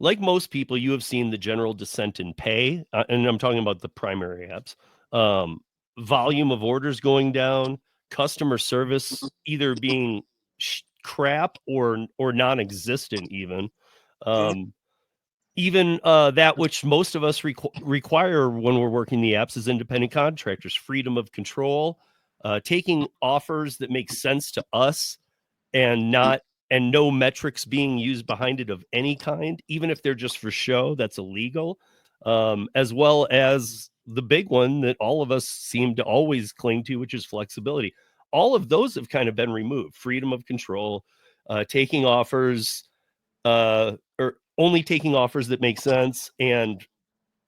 like most people, you have seen the general descent in pay, and I'm talking about the primary apps. Um, Volume of orders going down, customer service either being crap or non-existent even. Yeah, Um, Even that which most of us require when we're working the apps is independent contractors, freedom of control, taking offers that make sense to us and not and no metrics being used behind it of any kind, even if they're just for show. That's illegal. As well as the big one that all of us seem to always cling to, which is flexibility. All of those have kind of been removed. Freedom of control, taking offers, or only taking offers that make sense, and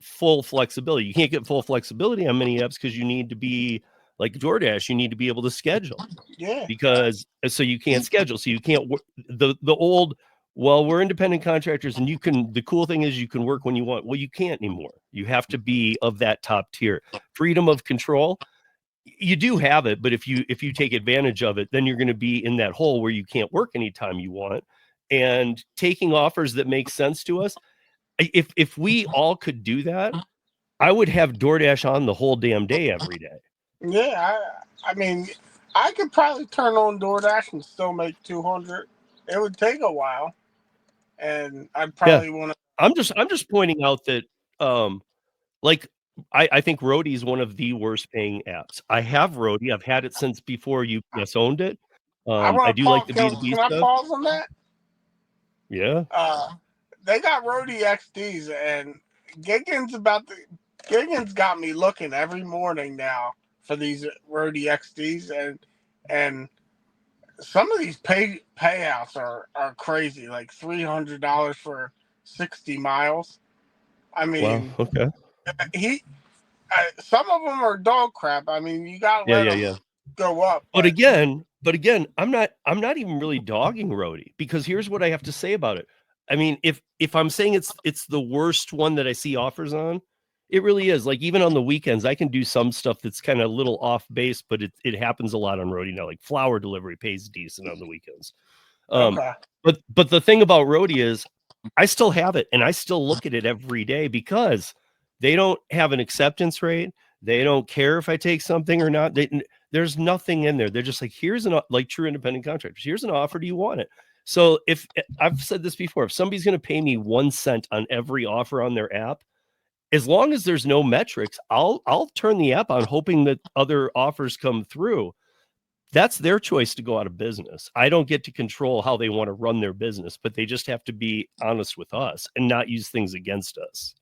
full flexibility. You can't get full flexibility on many apps because you need to be like DoorDash. You need to be able to schedule, yeah, because so you can't schedule, so you can't the old, well, we're independent contractors and you can, the cool thing is you can work when you want. Well, you can't anymore. You have to be of that top tier. Freedom of control, you do have it, but if you take advantage of it, then you're going to be in that hole where you can't work anytime you want. And taking offers that make sense to us, if we all could do that, I would have DoorDash on the whole damn day every day. yeah. I mean, I could probably turn on DoorDash and still make 200. It would take a while, and I'd Yeah, probably want to. I'm just pointing out that like I think Rodeo is one of the worst paying apps. I have Rodeo. I've had it since before UPS owned it. I I want to do like pause. the B2B Can I stuff. pause on that? Yeah. Uh, they got Rodeo XDs, and Giggins got me looking every morning now for these Rodeo XDs, and some of these payouts are crazy, like $300 for 60 miles. I Wow. mean, Okay. he some of them are dog crap. I mean, you gotta Yeah, let yeah, them yeah. go up, But again, I'm not even really dogging Rhodey, because here's what I have to say about it. I mean, if I'm saying it's the worst one that I see offers on, it really is. Like, even on the weekends, I can do some stuff that's kind of a little off base, but it happens a lot on Rhodey now. Like flower delivery pays decent on the weekends. Um, okay, but the thing about Rhodey is I still have it and I still look at it every day, because they don't have an acceptance rate. They don't care if I take something or not. There's nothing in there. They're just like, here's like true independent contractors. Here's an offer. Do you want it? So if I've said this before, if somebody's going to pay me 1 cent on every offer on their app, as long as there's no metrics, I'll turn the app on, hoping that other offers come through. That's their choice to go out of business. I don't get to control how they want to run their business, but they just have to be honest with us and not use things against us.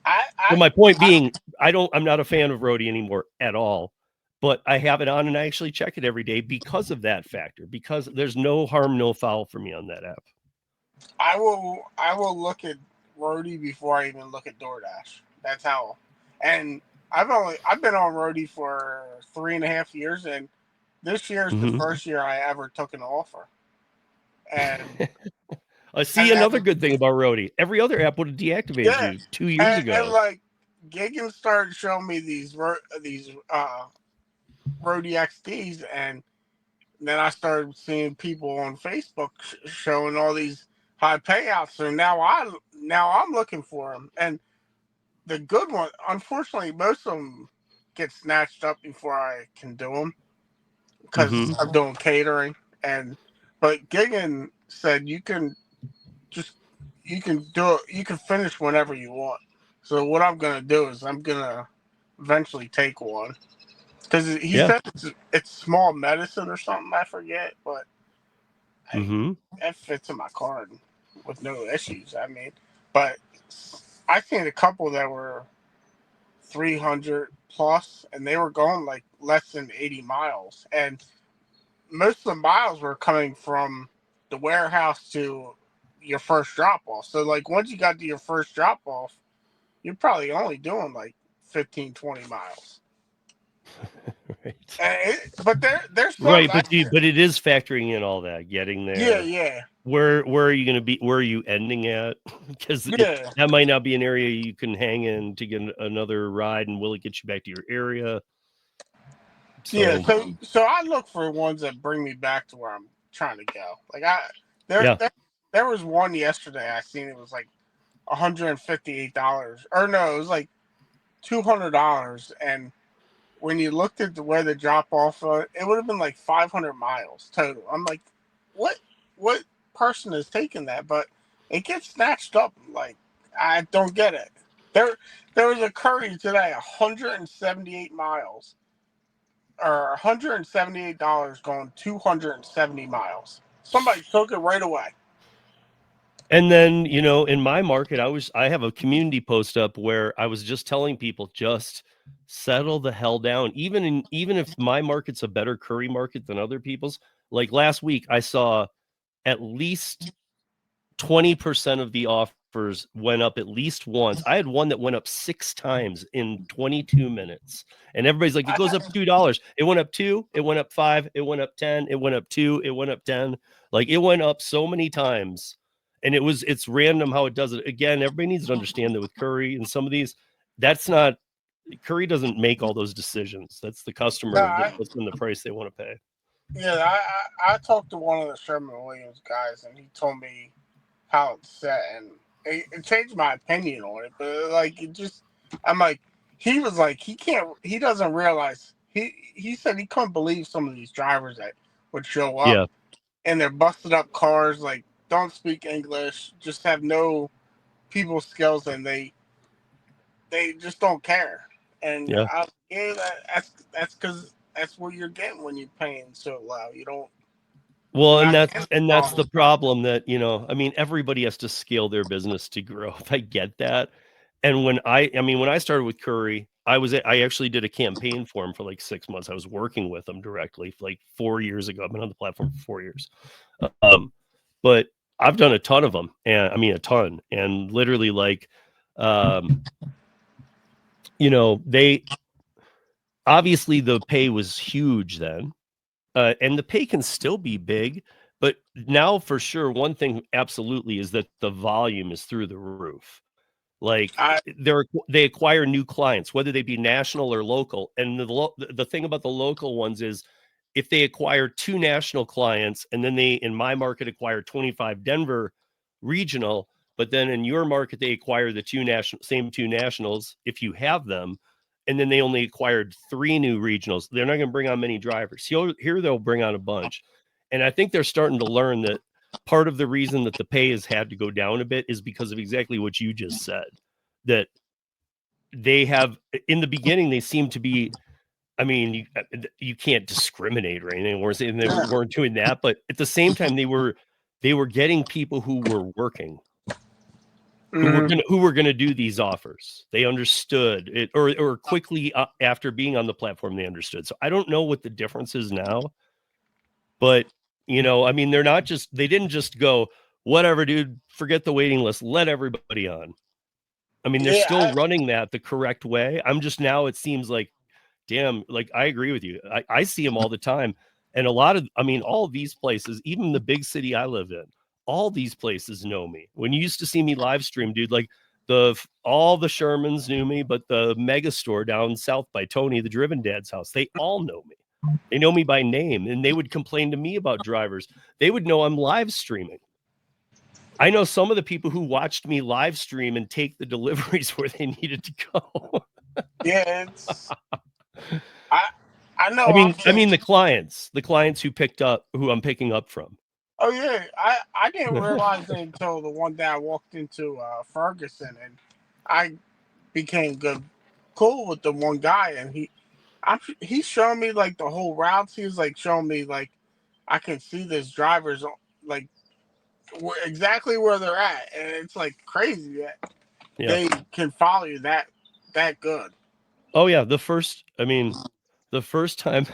I So I, my point I being, I'm not a fan of Rhodey anymore at all, but I have it on and I actually check it every day because of that factor, because there's no harm, no foul for me on that app. I will look at Rody before I even look at DoorDash. That's how. And I've been on Rody for 3.5 years, and this year is the Mm-hmm. first year I ever took an offer. And See, and another then good thing about Rhodey, every other app would have deactivated yeah, you 2 years and ago. like Gigan started showing me these Rody XDs, and then I started seeing people on Facebook showing all these high payouts. So now I'm looking for them, and the good one, unfortunately, most of them get snatched up before I can do them because Mm-hmm. I'm doing catering. And but Gigan said just you can do it. You can finish whenever you want. So what I'm gonna do is I'm gonna eventually take one because he Yeah. said it's small medicine or something. I forget, but I, Mm-hmm. that fits in my card with no issues. I mean, but I seen a couple that were 300 plus, and they were going like less than 80 miles, and most of the miles were coming from the warehouse to your first drop off. So like once you got to your first drop off, you're probably only doing like 15, 20 miles. Right. But there's some Right, but it is factoring in all that, getting yeah, there. yeah, Where are you going to be? Where are you ending at? Because yeah, that might not be an area you can hang in to get another ride, and will it get you back to your area? yeah. So So I look for ones that bring me back to where I'm trying to go. Like they're yeah, they're, there was one yesterday I seen. It was like $158, or no, it was like $200. And when you looked at the where the drop off, it would have been like 500 miles total. I'm like, what person is taking that? But it gets snatched up. Like, I don't get it. There was a Curry today, 178 miles, or $178 going 270 miles. Somebody took it right away. And then, you know, in my market, I have a community post up where I was just telling people, just settle the hell down. Even if my market's a better curry market than other people's, like last week, I saw at least 20% of the offers went up at least once. I had one that went up 6 times in 22 minutes. And everybody's like, it goes up $2. It went up 2, it went up 5, it went up 10, it went up 2, it went up 10. Like, it went up so many times. And it's random how it does it. Again, everybody needs to understand that with Curry and some of these, that's not Curry doesn't make all those decisions. That's the customer that puts in the price they want to pay. Yeah, I talked to one of the Sherman-Williams guys, and he told me how it's set, and it changed my opinion on it. But like, I'm like, he was like, he doesn't realize. He said he couldn't believe some of these drivers that would show up, and they're busted up cars, like don't speak English, just have no people skills, and they just don't care. And that's because that's what you're getting when you're paying so low. You don't. Well, and that's the problem that, you know, I mean, everybody has to scale their business to grow. I get that. And when I started with Curry, I actually did a campaign for him for like 6 months. I was working with him directly like 4 years ago. I've been on the platform for 4 years. But I've done a ton of them, and I mean a ton, and literally like, you know, they obviously the pay was huge then, and the pay can still be big, but now for sure, one thing absolutely is that the volume is through the roof. Like, they acquire new clients, whether they be national or local. And the thing about the local ones is, if they acquire 2 national clients and then they, in my market, acquire 25 Denver regional, but then in your market they acquire the same 2 nationals if you have them, and then they only acquired 3 new regionals, they're not going to bring on many drivers. Here they'll bring on a bunch. And I think they're starting to learn that part of the reason that the pay has had to go down a bit is because of exactly what you just said, that they have, in the beginning, they seem to be, I mean, you can't discriminate or anything. We're saying they weren't doing that, but at the same time, they were getting people who were working, who were gonna do these offers. They understood it, or quickly after being on the platform, they understood. So I don't know what the difference is now, but you know, I mean, they didn't just go, whatever, dude, forget the waiting list, let everybody on. I mean, they're still running that the correct way. I'm just, now it seems like, damn, like, I agree with you. I see them all the time. And all of these places, even the big city I live in, all these places know me. When you used to see me live stream, dude, like all the Shermans knew me, but the mega store down south by Tony, the Driven Dad's house, they all know me. They know me by name, and they would complain to me about drivers. They would know I'm live streaming. I know some of the people who watched me live stream and take the deliveries where they needed to go. Yeah, I know. I mean the clients who I'm picking up from. Oh yeah, I didn't realize it until the one day I walked into Ferguson, and I became cool with the one guy, and he's showing me like the whole routes. He's like showing me like I can see this drivers like exactly where they're at, and it's like crazy that they can follow you that good. Oh yeah, the first time the first time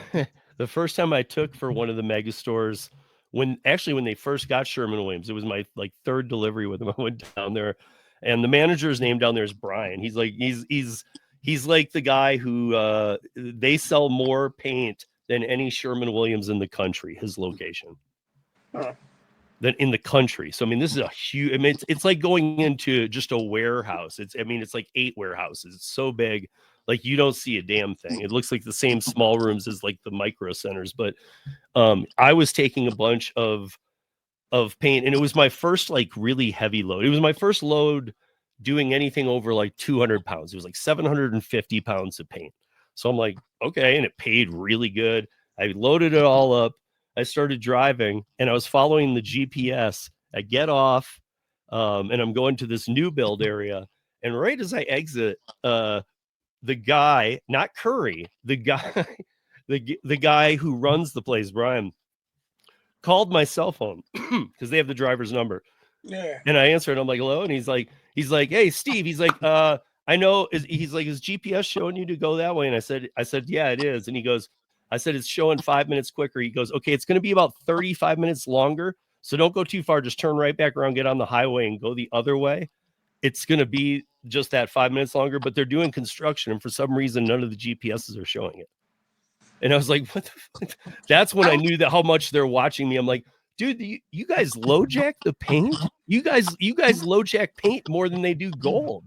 I took for one of the mega stores, when they first got Sherman-Williams, it was my like 3rd delivery with them. I went down there, and the manager's name down there is Brian. He's like he's like the guy who they sell more paint than any Sherman-Williams in the country, his location. Than in the country. So I mean, this is a huge, I mean, it's like going into just a warehouse. It's like 8 warehouses. It's so big, like you don't see a damn thing. It looks like the same small rooms as like the micro centers. But I was taking a bunch of of paint, and it was my first like really heavy load. It was my first load doing anything over like 200 pounds. It was like 750 pounds of paint. So I'm like, okay, and it paid really good. I loaded it all up. I started driving, and I was following the GPS. I get off, and I'm going to this new build area. And right as I exit, the guy, not Curry, the guy, the guy who runs the place, Brian, called my cell phone because they have the driver's number. Yeah. And I answered. I'm like, hello. And he's like, hey, Steve. He's like, I know. He's like, is GPS showing you to go that way? And I said, yeah, it is. And he goes, I said, it's showing 5 minutes quicker. He goes, okay, it's going to be about 35 minutes longer. So don't go too far. Just turn right back around, get on the highway and go the other way. It's going to be just that 5 minutes longer, but they're doing construction. And for some reason, none of the GPSs are showing it. And I was like, what the fuck? That's when I knew that how much they're watching me. I'm like, dude, you guys low jack the paint? You guys low jack paint more than they do gold.